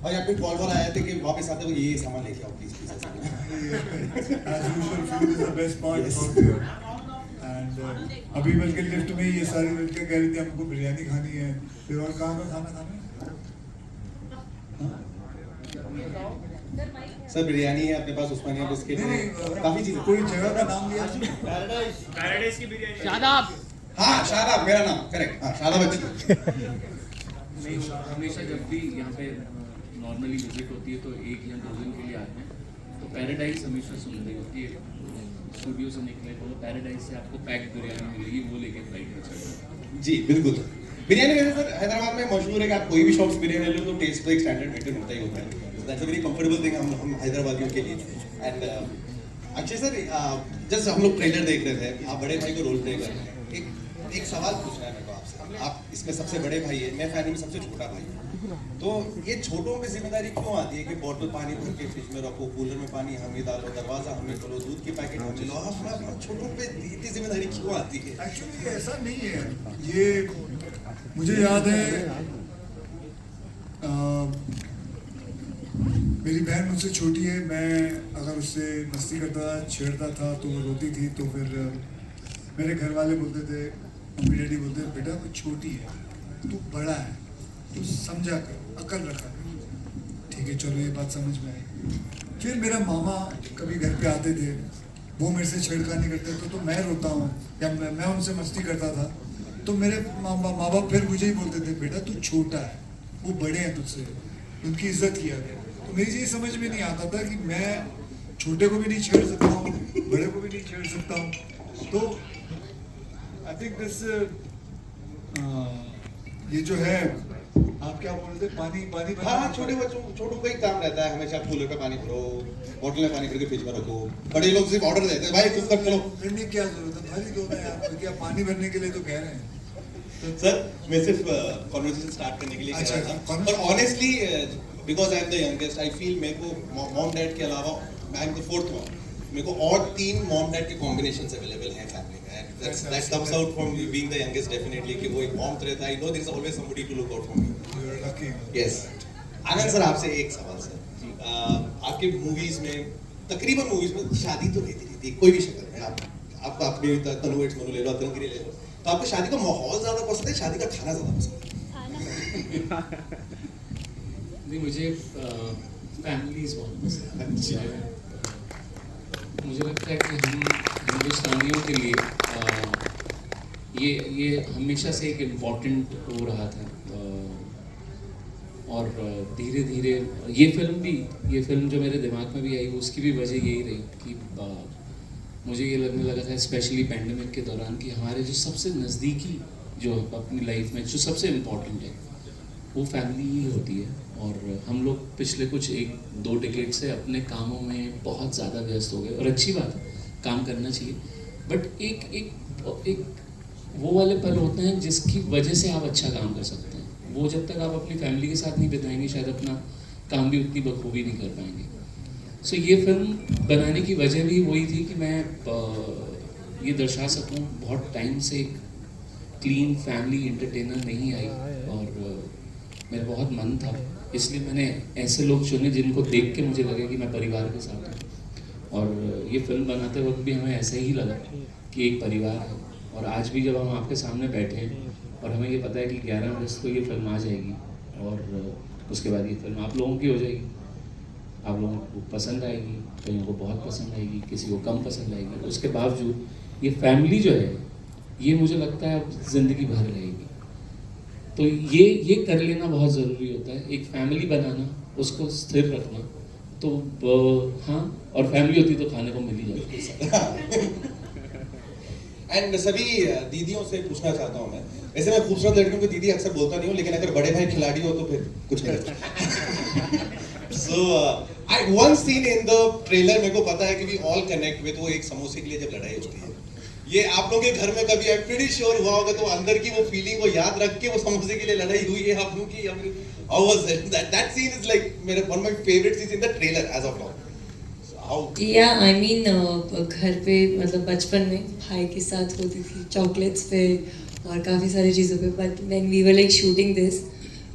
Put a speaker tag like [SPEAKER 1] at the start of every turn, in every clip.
[SPEAKER 1] और यहाँ पे कॉल वॉल आया था कि वापस आते हुए ये सामान लेके आओ प्लीज प्लीज ऐसा नहीं।
[SPEAKER 2] As usual, food is the best part about here. And अभी बल्कि लिफ्ट में ये सारी लड़कियाँ कह रही थी हमको बिरयानी खानी है, फिर और कहाँ का खाना खाना है?
[SPEAKER 1] सर बिरयानी है अपने पास, उस्मानिया बिस्किट है, काफी चीजें।
[SPEAKER 2] कोई जगह का नाम लिया
[SPEAKER 3] पैराडाइज की बिरयानी।
[SPEAKER 4] शादाब।
[SPEAKER 1] हाँ शादाब मेरा नाम, करेक्ट। हाँ शादाब अच्छी।
[SPEAKER 5] नहीं, हमेशा जब भी यहाँ पे नॉर्मली विजिट होती है तो एक या 2 दिन के लिए आते हैं, तो पैराडाइज हमेशा सुन रही होती है। स्टूडियो से निकले तो पैराडाइज से आपको पैक्ड बिरयानी मिलेगी, वो लेके फ्लाइट में चढ़ो।
[SPEAKER 1] जी बिल्कुल। बिरयानी वैसे सर हैदराबाद में मशहूर है कि आप कोई भी शॉप से बिरयानी ले लो तो टेस्ट तो एक स्टैंडर्ड मेंटेन होता ही होता है। That's a very comfortable thing हम हैदराबादियों के लिए। एंड अक्षय सर, जस्ट हम लोग ट्रेलर देख रहे थे, आप बड़े भाई को रोल प्ले कर रहे हैं। एक सवाल पूछना है मेरे को आपसे। आप इसमें सबसे बड़े भाई है, मैं फैमिली में सबसे छोटा भाई हूँ, तो ये छोटों पे जिम्मेदारी क्यों आती है कि बोतल पानी भर के फ्रिज में रखो, कूलर में पानी हम ही डालो, दरवाजा हम ही खोलो, दूध के पैकेट हम ही लो? आप छोटों पे इतनी जिम्मेदारी क्यों आती है?
[SPEAKER 2] एक्चुअली ऐसा नहीं है। ये मुझे याद है, मेरी बहन मुझसे छोटी है, मैं अगर उससे मस्ती करता था, छेड़ता था तो वो रोती थी, तो फिर मेरे घर वाले बोलते थे, मम्मी डैडी बोलते थे, बेटा वो छोटी है, तू बड़ा है, तू समझा कर, अकल रखा कर। ठीक है चलो, ये बात समझ में आई। फिर मेरा मामा कभी घर पे आते थे, वो मेरे से छेड़खानी करते थे तो मैं रोता हूँ या मैं उनसे मस्ती करता था, तो मेरे माँ बाप फिर मुझे ही बोलते थे, बेटा तू छोटा है, वो बड़े हैं तुझसे, उनकी इज्जत किया गया। तो मेरी ये समझ में नहीं आता था कि मैं छोटे को भी नहीं छेड़ सकता हूँ, बड़े को भी नहीं छेड़ सकता हूँ। तो आई थिंक दिस ये जो है, आप क्या बोल रहे थे, पानी पानी
[SPEAKER 1] हाँ, छोटे बच्चों छोटों का ही काम रहता है हमेशा कूलर पे पानी भरो, बोतल में पानी भर के फ्रिज में रखो। बड़े लोग सिर्फ ऑर्डर देते हैं, भाई तुम कर चलो।
[SPEAKER 2] भरने की क्या जरूरत है, भर ही दो ना यार, क्या पानी भरने के लिए तो कह रहे हैं।
[SPEAKER 1] सर मैं सिर्फ कॉन्वर्सेशन स्टार्ट करने के लिए कह रहा था, और honestly because I am the youngest, I feel मेरे को मॉम डैड के अलावा, I am the fourth one, मेरे को और 3 मॉम डैड के कॉम्बिनेशंस अवेलेबल हैं फैमिली में। That comes out from being the youngest definitely, कि वो एक मॉम रहता है। I know there is always somebody to look out for me.
[SPEAKER 2] You are lucky.
[SPEAKER 1] Yes. Anand sir आपसे एक सवाल सर, आपके मूवीज में, तकरीबन मूवीज में शादी तो रहती रहती है कोई भी शक्ल में। आप अपने तनु इट्स मनु ले लो, अतरंगिरी ले लो, तो आपको शादी का माहौल ज्यादा पसंद है, शादी का खाना ज्यादा पसंद है?
[SPEAKER 5] नहीं, मुझे फैमिलीज बहुत पसंद है। मुझे लगता है कि हम हिंदुस्तानियों के लिए ये हमेशा से एक इम्पॉर्टेंट हो रहा था, और धीरे धीरे ये फिल्म जो मेरे दिमाग में भी आई, उसकी भी वजह यही रही कि मुझे ये लगने लगा था, स्पेशली पैंडेमिक के दौरान, कि हमारे जो सबसे नज़दीकी, जो अपनी लाइफ में जो सबसे इम्पॉर्टेंट है, वो फैमिली ही होती है। और हम लोग पिछले कुछ 1-2 डिकेड से अपने कामों में बहुत ज़्यादा व्यस्त हो गए, और अच्छी बात है, काम करना चाहिए, बट एक वो वाले पल होते हैं जिसकी वजह से आप अच्छा काम कर सकते हैं। वो जब तक आप अपनी फैमिली के साथ नहीं बिताएंगे, शायद अपना काम भी उतनी बखूबी नहीं कर पाएंगे। सो ये फिल्म बनाने की वजह भी वही थी कि मैं ये दर्शा सकूं, बहुत टाइम से एक क्लीन फैमिली एंटरटेनर नहीं आई, और मेरा बहुत मन था, इसलिए मैंने ऐसे लोग चुने जिनको देख के मुझे लगे कि मैं परिवार के साथ हूँ। और ये फिल्म बनाते वक्त भी हमें ऐसा ही लगा कि एक परिवार है। और आज भी जब हम आपके सामने बैठे हैं और हमें ये पता है कि 11 अगस्त को ये फिल्म आ जाएगी, और उसके बाद ये फिल्म आप लोगों की हो जाएगी, आप लोगों को पसंद आएगी, कईयों को बहुत पसंद आएगी, किसी को कम पसंद आएगी, उसके बावजूद ये फैमिली जो है, ये मुझे लगता है अब ज़िंदगी भर रहेगी। तो ये कर लेना बहुत ज़रूरी होता है, एक फैमिली बनाना, उसको स्थिर रखना। तो हाँ, और फैमिली होती तो खाने को मिल ही जाती।
[SPEAKER 1] एंड सभी दीदियों से पूछना चाहता हूँ मैं, वैसे मैं खूबसूरत लड़कियों की दीदी अक्सर बोलता नहीं हूँ, लेकिन अगर बड़े भाई खिलाड़ी हो तो फिर कुछ कर। So I one scene in the trailer, मेरे को पता है कि वी ऑल कनेक्ट विद, वो एक समोसे के लिए जब लड़ाई होती है, ये आप लोगों के घर में कभी आई प्रीटी श्योर हुआ होगा, तो अंदर की वो फीलिंग को याद रख के वो समोसे के लिए लड़ाई हुई है आप लोगों की? How was it? That scene is like मेरा one of my favourite scenes in the trailer as of now.
[SPEAKER 6] या आई मीन घर पे, मतलब बचपन में भाई के साथ होती थी चॉकलेट्स पे और काफ़ी सारी चीज़ों पे, but when we were like shooting this,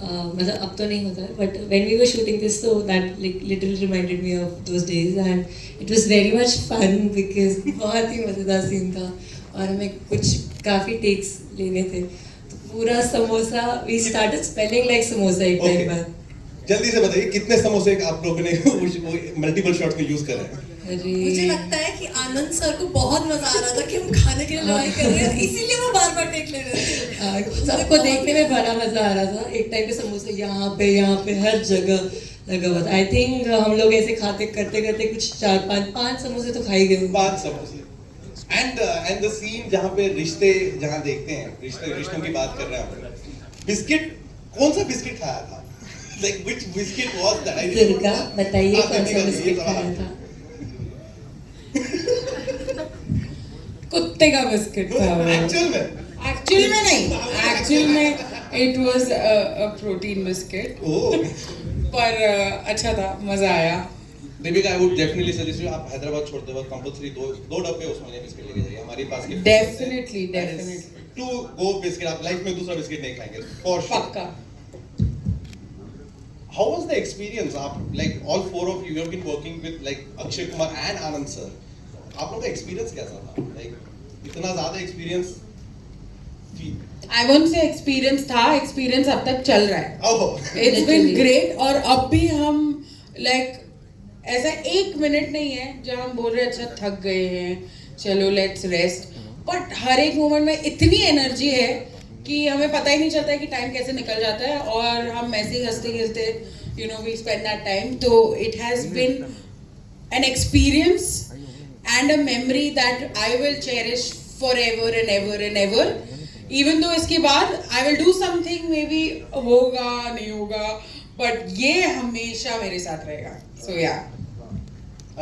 [SPEAKER 6] मतलब अब तो नहीं होता है, but when we were shooting this तो that little reminded me of those days and it was very much fun because बहुत ही मज़ेदार सीन था और हमें कुछ काफ़ी टेक्स लेने थे, तो पूरा samosa we started spelling like samosa एक टाइम बाद।
[SPEAKER 1] जल्दी से बताइए कितने समोसे आप लोगों ने मल्टीपल शॉट्स में यूज कर रहे हैं?
[SPEAKER 6] अरे
[SPEAKER 4] मुझे लगता है कि आनंद सर को बहुत मजा आ रहा था कि हम खाने के लिए लड़ाई कर रहे हैं, इसीलिए वो बार बार टेक ले रहे थे।
[SPEAKER 6] सबको देखने में बड़ा मजा आ रहा था। एक टाइम पे समोसे यहाँ पे हर जगह लगा हुआ था। आई थिंक हम लोग ऐसे खाते करते करते कुछ 4-5 समोसे तो खाई गए।
[SPEAKER 1] 5 समोसे। एंड द सीन जहाँ पे रिश्ते जहाँ देखते हैं, रिश्तों की बात कर रहे हैं हम। बिस्किट, कौन सा बिस्किट खाया था? Like which biscuit was that?
[SPEAKER 6] Durga बताइए कौन सा बिस्किट खाया था?
[SPEAKER 7] कुत्ते का बिस्किट था वो।
[SPEAKER 1] एक्चुअल में
[SPEAKER 7] नहीं, एक्चुअल में it was a protein biscuit, पर अच्छा था, मजा आया।
[SPEAKER 1] Deepika, I would definitely suggest you, आप हैदराबाद छोड़ते वक्त कंपल्सरी दो डब्बे उस्मानिया बिस्किट लेके जाइए। हमारे पास के
[SPEAKER 7] डेफिनेटली
[SPEAKER 1] टू गो बिस्किट, आप लाइफ में दूसरा बिस्किट नहीं खाएंगे फॉर श्योर।
[SPEAKER 7] पक्का।
[SPEAKER 1] How was the experience? आप like all 4 of you have been working with like Akshay Kumar and Anand sir. आप लोगों का एक्सपीरियंस कैसा था? Like इतना ज़्यादा experience?
[SPEAKER 7] I won't say experience था, एक्सपीरियंस अब तक चल रहा है।
[SPEAKER 1] ओह,
[SPEAKER 7] इट्स बीन ग्रेट। और अब भी हम लाइक ऐसा 1 मिनट नहीं है जहाँ हम बोल रहे हैं अच्छा थक गए हैं, चलो लेट्स रेस्ट, बट हर एक मोमेंट में इतनी एनर्जी है कि हमें पता ही नहीं चलता है कि टाइम कैसे निकल जाता है, और हम ऐसे ही हंसते खेलते you know we spend that time. तो it has been an experience and a memory that I will cherish forever and ever and ever, even though इसके बाद I will do something, maybe होगा नहीं होगा, but ये हमेशा मेरे साथ रहेगा। सो या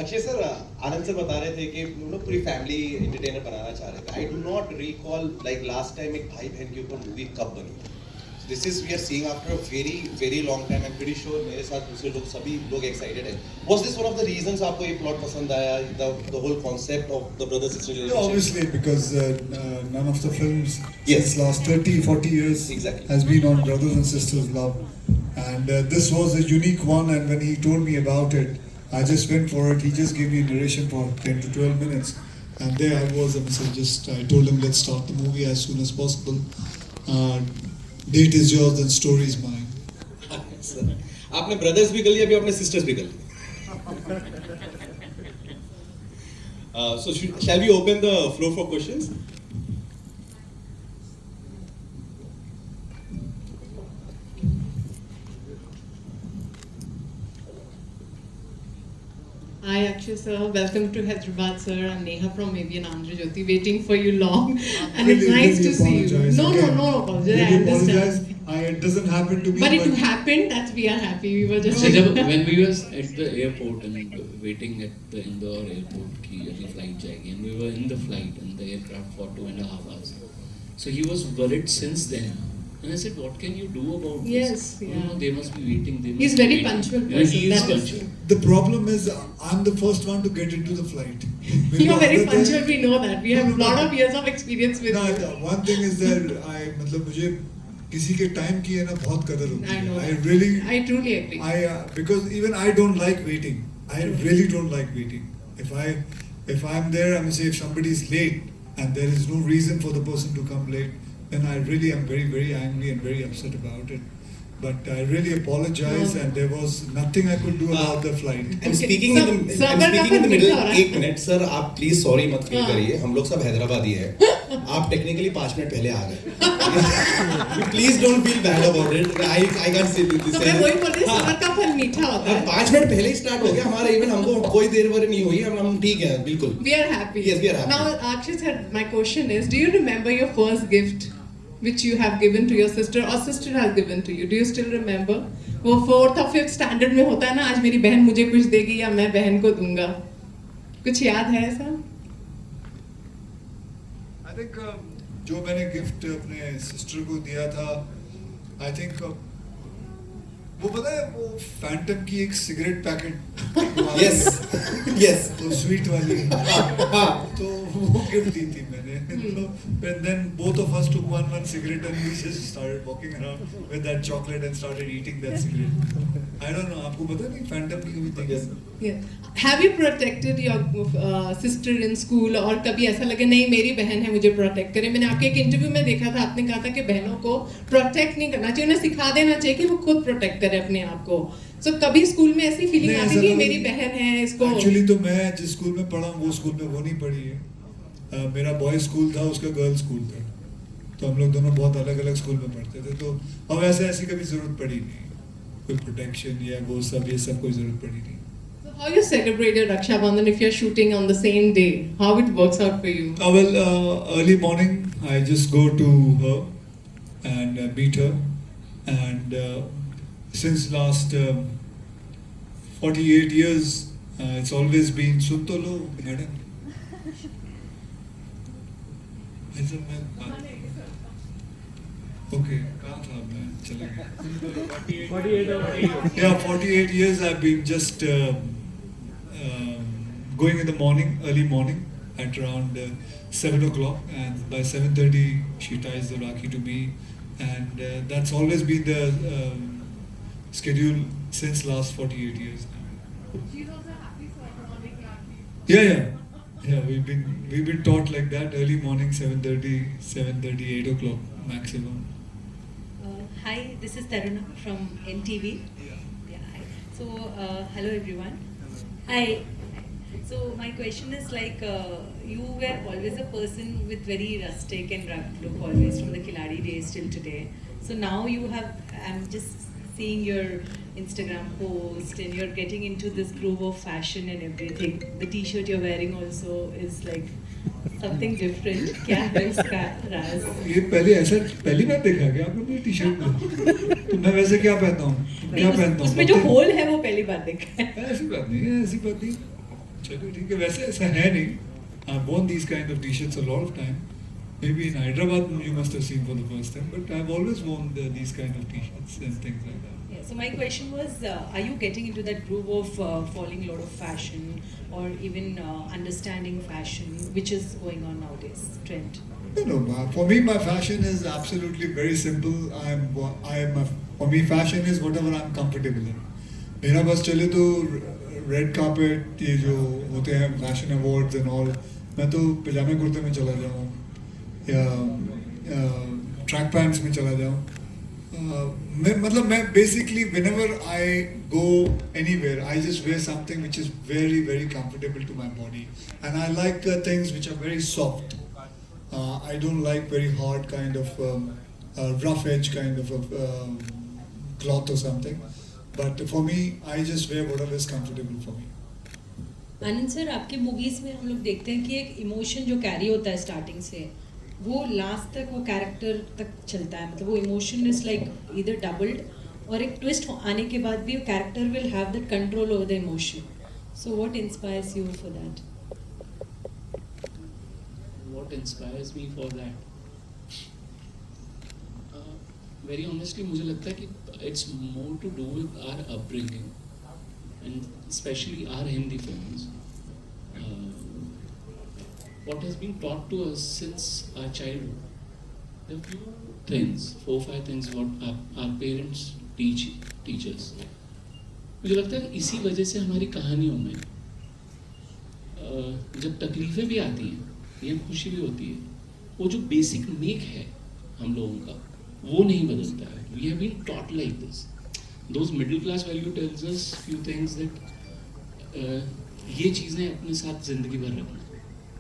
[SPEAKER 1] अक्षय सर, आनंद सर बता रहे थे कि हम लोग पूरी फैमिली एंटरटेनर बनाना चाह रहे थे। I do not recall like last time एक भाई बहन के ऊपर मूवी कब बनी। This is we are seeing after a very very long time. I am pretty sure मेरे साथ दूसरे लोग सभी लोग एक्साइटेड है। Was this one of the reasons आपको ये प्लॉट पसंद आया, the whole concept of the brother sister relationship?
[SPEAKER 2] Obviously, because none of the films
[SPEAKER 1] Yes.
[SPEAKER 2] since last 30-40 years
[SPEAKER 1] Exactly.
[SPEAKER 2] has been on brothers and sisters love, and this was a unique one. And when he told me about it, I just went for it. He just gave me a narration for 10 to 12 minutes, and there I was. I told him, let's start the movie as soon as possible. Date is yours and story is mine.
[SPEAKER 1] आपने brothers भी कर लिया, अभी आपने sisters भी कर लिया। So shall we open the floor for questions?
[SPEAKER 8] Hi Akshay sir, welcome to Hyderabad sir. I'm Neha from Maybe an Andhra Jyoti, waiting for you long, and it's nice to see you.
[SPEAKER 2] Apologize
[SPEAKER 8] No
[SPEAKER 2] again.
[SPEAKER 8] apologize. I
[SPEAKER 2] Really
[SPEAKER 8] understand.
[SPEAKER 2] apologize. It doesn't happen to me.
[SPEAKER 8] But it happened. That we are happy. We were just.
[SPEAKER 5] So जब when we was at the airport and waiting at the Indore airport कि अभी flight जाएगी, and we were in the flight and the aircraft for 2.5 hours. So he was worried since then. And I said, what can you do about this?
[SPEAKER 8] Yes,
[SPEAKER 5] You
[SPEAKER 8] yeah.
[SPEAKER 5] know, they must be waiting. They must
[SPEAKER 8] He's
[SPEAKER 5] be
[SPEAKER 8] very
[SPEAKER 5] waiting.
[SPEAKER 8] punctual
[SPEAKER 5] Yeah,
[SPEAKER 8] person,
[SPEAKER 5] he is
[SPEAKER 8] that is-
[SPEAKER 5] punctual.
[SPEAKER 2] The problem is, I'm the first one to get into the flight.
[SPEAKER 8] You are very
[SPEAKER 2] Other than-
[SPEAKER 8] punctual. We know that. We have
[SPEAKER 2] No,
[SPEAKER 8] a lot of years of experience with
[SPEAKER 2] No,
[SPEAKER 8] you.
[SPEAKER 2] the one thing is that मतलब मुझे किसी के time की है ना बहुत कदर होती
[SPEAKER 8] I
[SPEAKER 2] है.
[SPEAKER 8] know
[SPEAKER 2] I
[SPEAKER 8] that.
[SPEAKER 2] really,
[SPEAKER 8] I truly agree.
[SPEAKER 2] because even I don't like waiting. I really don't like waiting. If I'm there, I'm say if somebody is late and there is no reason for the person to come late, then I really am very very angry and very upset about it. But I really apologize,
[SPEAKER 8] No.
[SPEAKER 2] and there was nothing I could do about the flight.
[SPEAKER 1] I'm
[SPEAKER 8] Okay,
[SPEAKER 1] speaking
[SPEAKER 8] sir-
[SPEAKER 1] in the
[SPEAKER 8] sir,
[SPEAKER 1] I'm
[SPEAKER 8] but
[SPEAKER 1] speaking in the
[SPEAKER 8] upon
[SPEAKER 1] middle.
[SPEAKER 8] मीठा हो रहा है।
[SPEAKER 1] एक minute sir, आप please sorry मत feel
[SPEAKER 8] हाँ।
[SPEAKER 1] करिए, हम लोग सब हैदराबादी हैं। आप टेक्निकली 5 मिनट पहले आ गए। Please don't feel bad about it. I can't say this.
[SPEAKER 8] तो मैं वही बोल रही हूँ, सबर का फल मीठा होता है.
[SPEAKER 1] 5 मिनट पहले ही स्टार्ट हो गया हमारा इवेंट, हमको कोई देर वर नहीं हुई, हम ठीक है बिल्कुल।
[SPEAKER 8] We are happy.
[SPEAKER 1] Yes, we are happy.
[SPEAKER 8] Now, Akshay said, my question is, do you remember your first gift which you have given to your sister or sister has given to you? Do you still remember? वो 4th or 5th standard में होता है ना, आज मेरी बहन मुझे कुछ देगी या मैं बहन को दूंगा. कुछ याद है ऐसा?
[SPEAKER 2] I think जो मैंने गिफ्ट अपने सिस्टर को दिया था, I think वो पता है वो फैंटम की एक सिगरेट पैकेट
[SPEAKER 1] Yes, yes.
[SPEAKER 2] तो स्वीट वाली तो वो गिफ्ट दी थी मैंने तो and then both of us took one cigarette and we just started walking around with that chocolate and started eating that cigarette. I don't know, आपको पता नहीं फैंटम की कभी थी?
[SPEAKER 8] Yeah. Have you protected your sister in school और कभी ऐसा लगे नहीं मेरी बहन है मुझे प्रोटेक्ट करे? मैंने आपके एक इंटरव्यू में देखा था, आपने कहा था कि बहनों को प्रोटेक्ट नहीं करना चाहिए, उन्हें सिखा देना चाहिए कि वो खुद प्रोटेक्ट करे अपने आप को. So कभी स्कूल में ऐसी फीलिंग
[SPEAKER 2] नहीं,
[SPEAKER 8] आती
[SPEAKER 2] ऐसा
[SPEAKER 8] कि
[SPEAKER 2] तो
[SPEAKER 8] मेरी बहन है इसको?
[SPEAKER 2] एक्चुअली तो मैं जिस स्कूल में पढ़ा हूँ वो स्कूल में वो नहीं पढ़ी है. मेरा बॉयज स्कूल था, उसका गर्ल्स स्कूल था, तो हम लोग दोनों बहुत अलग अलग स्कूल में पढ़ते थे. तो अब ऐसी कभी जरूरत पड़ी नहीं, कोई प्रोटेक्शन या वो सब ये सब कोई जरूरत पड़ी नहीं.
[SPEAKER 8] So how you celebrate your Raksha Bandhan if you're shooting on the same day? How it works out for you?
[SPEAKER 2] Early morning I just go to her and meet her, and since last 48 years it's always been सुन तो लो madam. Okay, कहाँ था मैं चला गया. Yeah, 48 years I've been just going in the morning, early morning at around 7 o'clock, and by 7:30 she ties the Rakhi to me, and that's always been the schedule since last 48 years now.
[SPEAKER 8] She's also happy for economic Rakhi.
[SPEAKER 2] Yeah, we've been taught like that, early morning 7:30, 8 o'clock maximum.
[SPEAKER 9] Hi, this is Taruna from NTV. Yeah. Hi. So, hello everyone. Hi. So my question is like, you were always a person with very rustic and rugged look, always from the Khiladi days till today. So now you have, I'm just seeing your Instagram post and you're getting into this groove of fashion and everything. The t-shirt you're wearing also is like something different. क्या है इसका राज?
[SPEAKER 2] ये पहली बार देखा क्या आपने मेरी T-shirt में? तो मैं वैसे क्या पहनता हूँ? क्या पहनता हूँ?
[SPEAKER 9] उसमें जो होल है वो पहली बार देखा है.
[SPEAKER 2] ऐसी बात नहीं. चलो ठीक है, वैसे ऐसा है नहीं. I've worn these kind of t-shirts a lot of time. Maybe in Hyderabad you must have seen for the first time, but I've always worn these kind of t-shirts and things like that.
[SPEAKER 9] Yeah, so my question was, are you getting into that groove of following a lot of fashion or even understanding fashion, which is going on nowadays, trend?
[SPEAKER 2] No, for me my fashion is absolutely very simple. For me fashion is whatever I'm comfortable in. मेरा बस चले तो red carpet ये जो होते हैं fashion awards and all, मैं तो पजामे कुर्ते में चला जाऊँ या ट्रैक पैंट्स में चला जाऊँ. मैं basically whenever I go anywhere I just wear something which is very very comfortable to my body, and I like things which are very soft. I don't like very hard kind of rough edge kind of cloth or something, but for me I just wear whatever is comfortable for me.
[SPEAKER 9] Anand sir, आपके movies में हम लोग देखते हैं कि एक emotion जो carry होता है स्टार्टिंग से वो लास्ट तक वो कैरेक्टर तक चलता है. मतलब वो emotion is like either doubled और एक ट्विस्ट आने के बाद भी character will have the control over the emotion. So what inspires you for that?
[SPEAKER 5] What inspires me for that? Very honestly, मुझे लगता है कि it's more to do with our upbringing and especially our Hindi films. What has been taught to us since our childhood. There are few things, 4-5 things what our parents teach us. मुझे लगता है इसी वजह से हमारी कहानियों में जब तकलीफें भी आती हैं या खुशी भी होती है, वो जो बेसिक मेक है हम लोगों का वो नहीं बदलता है. We have been taught like this. Those middle class value tells us few things that ये चीज़ें अपने साथ जिंदगी भर रखना.